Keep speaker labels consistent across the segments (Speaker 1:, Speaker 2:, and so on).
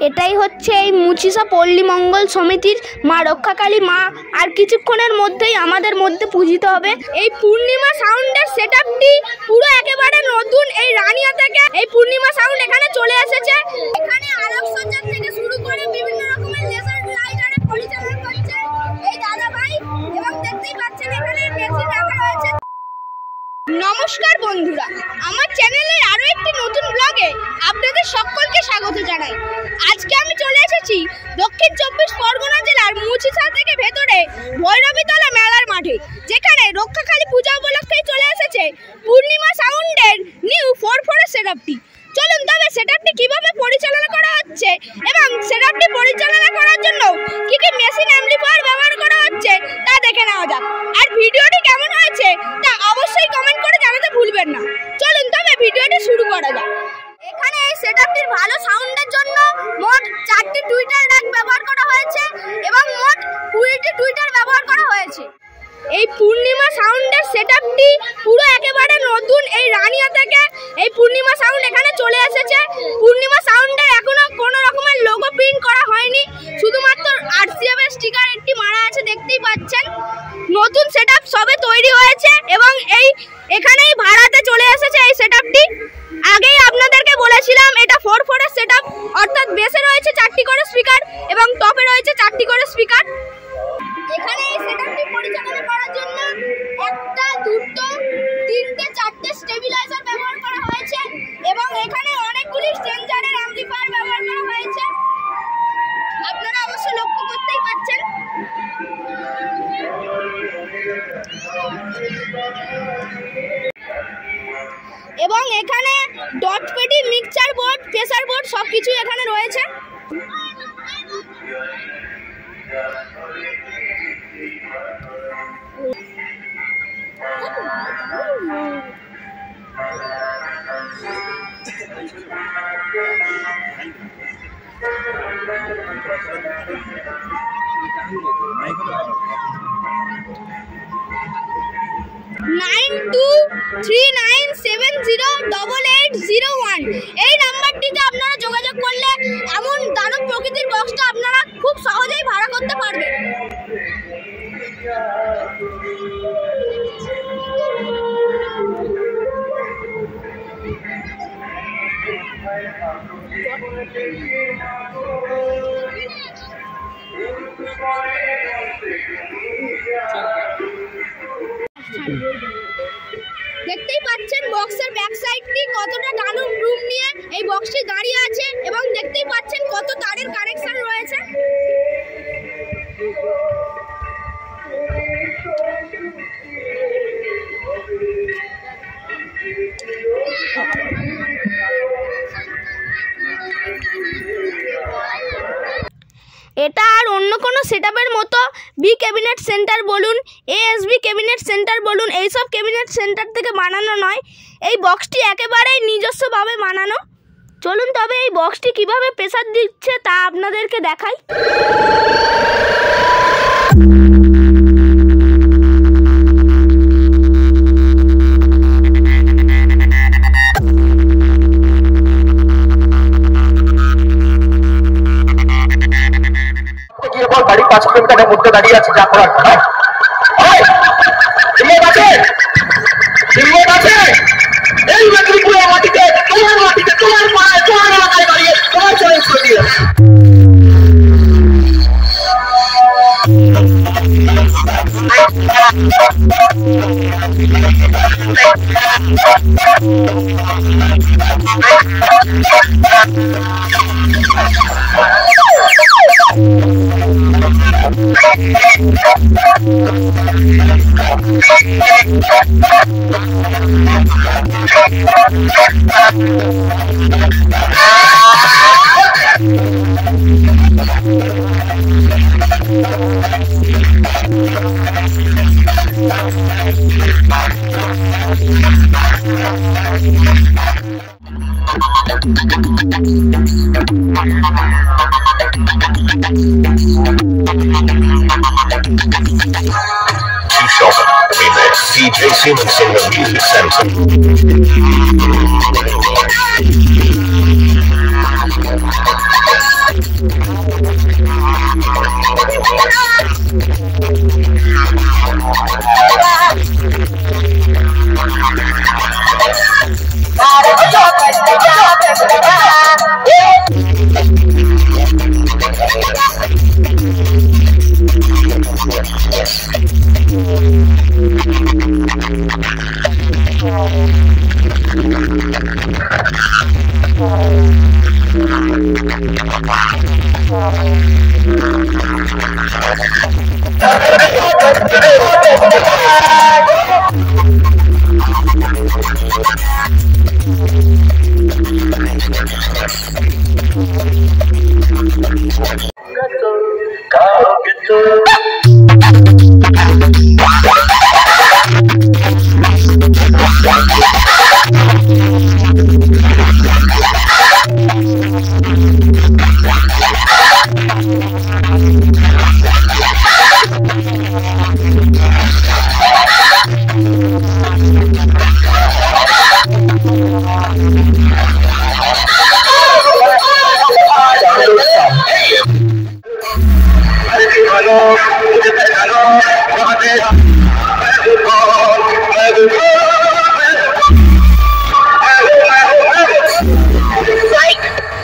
Speaker 1: এটাই হচ্ছে এই মুচিসা পল্লী মঙ্গল সমিতির মা রক্ষাকালী মা। আর কিছুক্ষণের মধ্যেই আমাদের মধ্যে পূজিত হবে। এই পূর্ণিমা সাউন্ডের সেটআপটি পুরো একেবারে নতুন। এই রানিয়া থেকে এই পূর্ণিমা সাউন্ড এখানে চলে এসেছে। এখানে আলোকসজ্জা থেকে শুরু করে বিভিন্ন রকমের লেজার লাইটারে পরিচালনা করছে এই দাদা ভাই, এবং দেখতেই পাচ্ছেন এখানে মেশিন রাখা রয়েছে। নমস্কার বন্ধুরা, আমার চ্যানেলের আরো একটি নতুন ব্লগে আপনাদের সকলকে স্বাগত জানাই। আজকে আমি চলে এসেছি দক্ষিণ 24 পরগনা জেলার মুচিসা থেকে ভেতরে ভৈরবীতলা মেলার মাঠে, যেখানে রক্ষাকালী পূজা উপলক্ষে চলে এসেছে পূর্ণিমা সাউন্ডের নিউ 4/4 সেটআপটি। চলুন তবে সেটআপটি কিভাবে পরিচালনা করা হচ্ছে এবং সেটআপটি পরিচালনা করার জন্য কি কি মেশিন অ্যাম্পলিফায়ার ব্যবহার করা হচ্ছে তা দেখে নেওয়া যাক। আর ভিডিওটি কেমন হয়েছে তা অবশ্যই কমেন্ট করে জানাতে ভুলবেন না। চলুন তবে ভিডিওটি শুরু করা যাক। এখানে এই সেটআপটির ভালো সাউন্ডের জন্য মোট 4টি টুইটার র্যাক ব্যবহার করা হয়েছে এবং মোট 20টি টুইটার ব্যবহার করা হয়েছে। এই পূর্ণিমা সাউন্ডের সেটআপটি পুরো একেবারে নতুন। এই রানিয়া থেকে এই পূর্ণিমা সাউন্ড এখানে চলে এসেছে। পূর্ণিমা সাউন্ডের এখনো কোনো রকমের লোগো প্রিন্ট করা হয়নি, শুধুমাত্র RCF এর স্টিকার একটি মারা আছে, দেখতেই পাচ্ছেন। নতুন সেটআপ সবে তৈরি হয়েছে এবং এখানেই ভাড়াতে চলে এসেছে এই সেটআপটি। আগেই আপনাদেরকে বলেছিলাম এটা 4/4 এর সেটআপ, অর্থাৎ বেসে রয়েছে 4টি করে স্পিকার এবং টপে রয়েছে 4টি করে স্পিকার। এখানে এই সেটআপটি পরিচালনা করার জন্য 1টা 2টো 3টে 4টে স্টেবিলাইজার ব্যবহার করা হয়েছে এবং এখানে অনেকগুলি স্ট্রেঞ্জারের অ্যাম্পলিফায়ার ব্যবহার করা হয়েছে, আপনারা অবশ্য লক্ষ্য করতেই পাচ্ছেন। এবং এখানে dot paddy, mixture board, pressure board সবকিছু এখানে রয়েছে। এই নাম্বারটিতে আপনারা যোগাযোগ করলে এমন দানব প্রকৃতির বক্সটা আপনারা খুব সহজেই ভাড়া করতে পারবেন। দেখতেই পাচ্ছেন বক্সের ব্যাক সাইডটি কতটা দারুণ রুম নিয়ে এই বক্সটি দাঁড়িয়ে আছে এবং দেখতেই পাচ্ছেন কত তারের কানেকশন রয়েছে। এটা আর অন্য কোনো সেটআপের মতো বি ক্যাবিনেট সেন্টার বলুন, ASB ক্যাবিনেট সেন্টার বলুন, এইসব ক্যাবিনেট সেন্টার থেকে বানানো নয়। এই বক্সটি একেবারেই নিজস্বভাবে বানানো। চলুন তবে এই বক্সটি কিভাবে প্রেসার দিচ্ছে তা আপনাদেরকে দেখাই।
Speaker 2: গাড়ি 5 কিলোমিটারের মধ্যে দাঁড়িয়ে আছে, যা করার এই মেদিনীপুর মাটিতে তোমার পায়ে তোমার এলাকায় দাঁড়িয়ে তোমার চ্যালেঞ্জ করে দিয়ে DJ Siemens in the Music Center.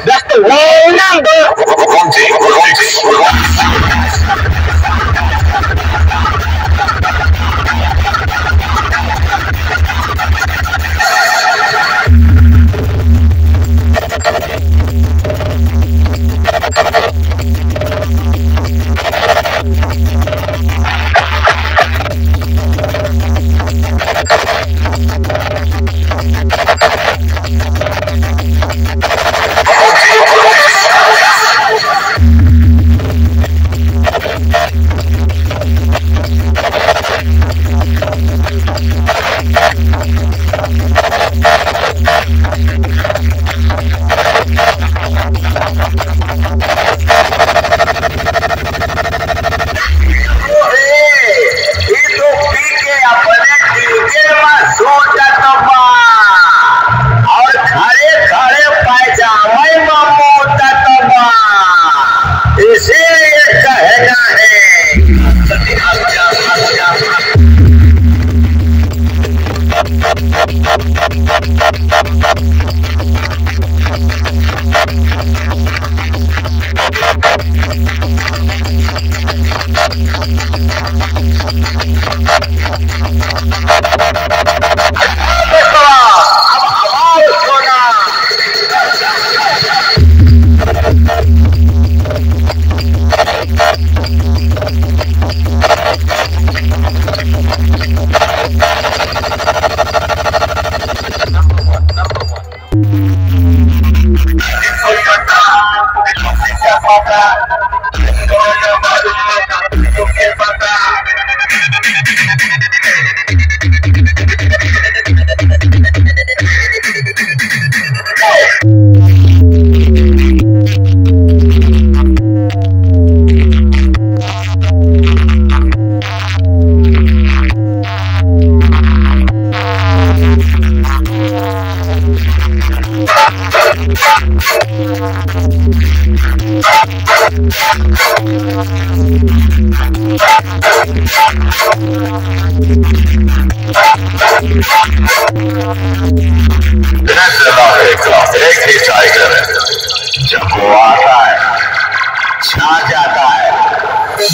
Speaker 2: That's the wrong number.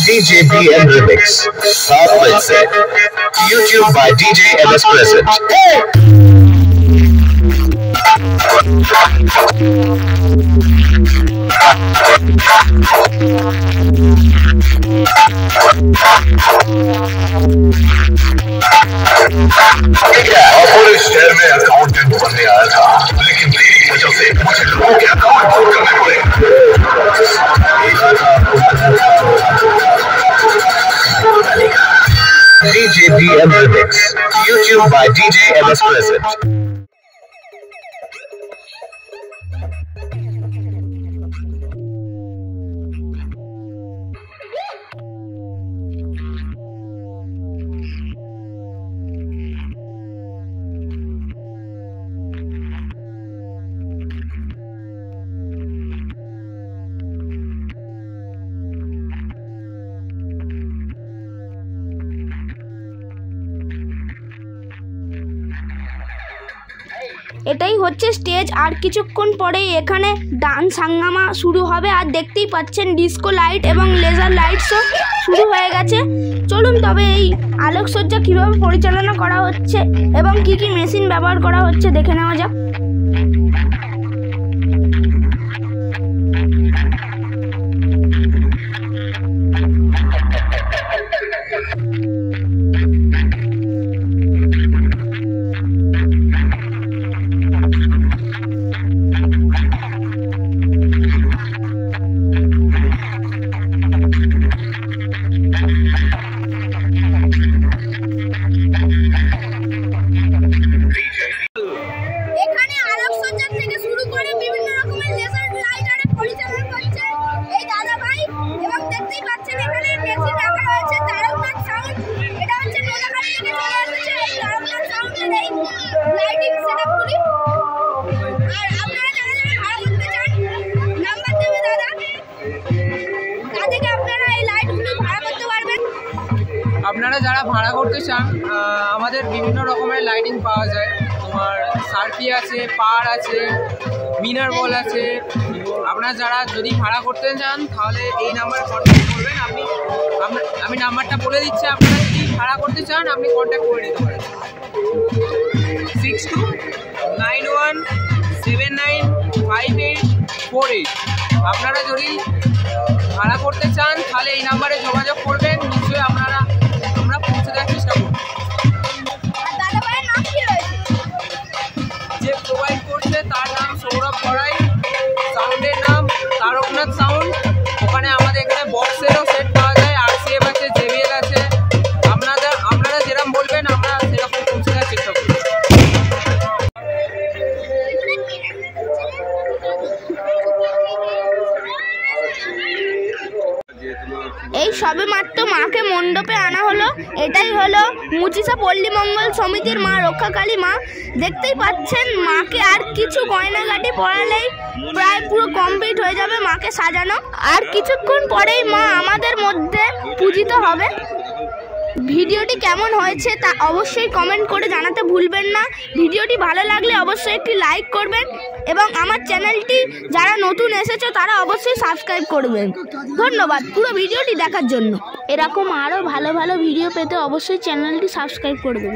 Speaker 3: DJ DM Remix, South से YouTube by DJ MS Present. और पूरे शहर में अकाउंटेंट बनने आया था, लेकिन मेरी वजह से मुझे लोगों के अकाउंट बंद करने पड़े। DJ DM Remix, YouTube by DJ MS Present.
Speaker 1: এটাই হচ্ছে স্টেজ। আর কিছুক্ষণ পরেই এখানে ডান্স হাঙ্গামা শুরু হবে। আর দেখতেই পাচ্ছেন ডিস্কো লাইট এবং লেজার লাইটসও শুরু হয়ে গেছে। চলুন তবে এই আলোকসজ্জা কীভাবে পরিচালনা করা হচ্ছে এবং কি কি মেশিন ব্যবহার করা হচ্ছে দেখে নেওয়া যাক।
Speaker 4: আপনারা যারা ভাড়া করতে চান আমাদের বিভিন্ন রকমের লাইটিং পাওয়া যায়। তোমার সার্ফি আছে, পার আছে, মিনার বল আছে। আপনারা যারা যদি ভাড়া করতে চান তাহলে এই নাম্বারে কন্ট্যাক্ট করবেন। আমি নাম্বারটা বলে দিচ্ছি, আপনারা যদি ভাড়া করতে চান আপনি কন্ট্যাক্ট করে নিতে পারেন 6291795848। আপনারা যদি ভাড়া করতে চান তাহলে এই নাম্বারে যোগাযোগ করবেন, নিশ্চয়ই আমরা পৌঁছে দেওয়ার চেষ্টা করব। যে প্রোভাইড করছে তার নাম সৌরভ গড়াই, সাউন্ডের নাম তারকনাথ সাউন্ড। ওখানে আমাদের এখানে বক্সেরও সেট পাওয়া যায়, RCM আছে, JBL আছে। আপনারা যেরকম বলবেন আমরা সেরকম পৌঁছে দেওয়ার চেষ্টা করব।
Speaker 1: এই সবে মাত্র মাকে মণ্ডপে আনা হলো। এটাই হলো মুচিসা পল্লী মঙ্গল সমিতির মা রক্ষাকালী মা। দেখতেই পাচ্ছেন মাকে আর কিছু গয়নাগাটি পরালেই প্রায় পুরো কমপ্লিট হয়ে যাবে মাকে সাজানো। আর কিছুক্ষণ পরেই মা আমাদের মধ্যে পূজিত হবে। ভিডিওটি কেমন হয়েছে তা অবশ্যই কমেন্ট করে জানাতে ভুলবেন না। ভিডিওটি ভালো লাগলে অবশ্যই একটি লাইক করবেন এবং আমার চ্যানেলটি যারা নতুন এসেছো তারা অবশ্যই সাবস্ক্রাইব করবেন। ধন্যবাদ পুরো ভিডিওটি দেখার জন্য। এরকম আরও ভালো ভালো ভিডিও পেতে অবশ্যই চ্যানেলটি সাবস্ক্রাইব করবেন।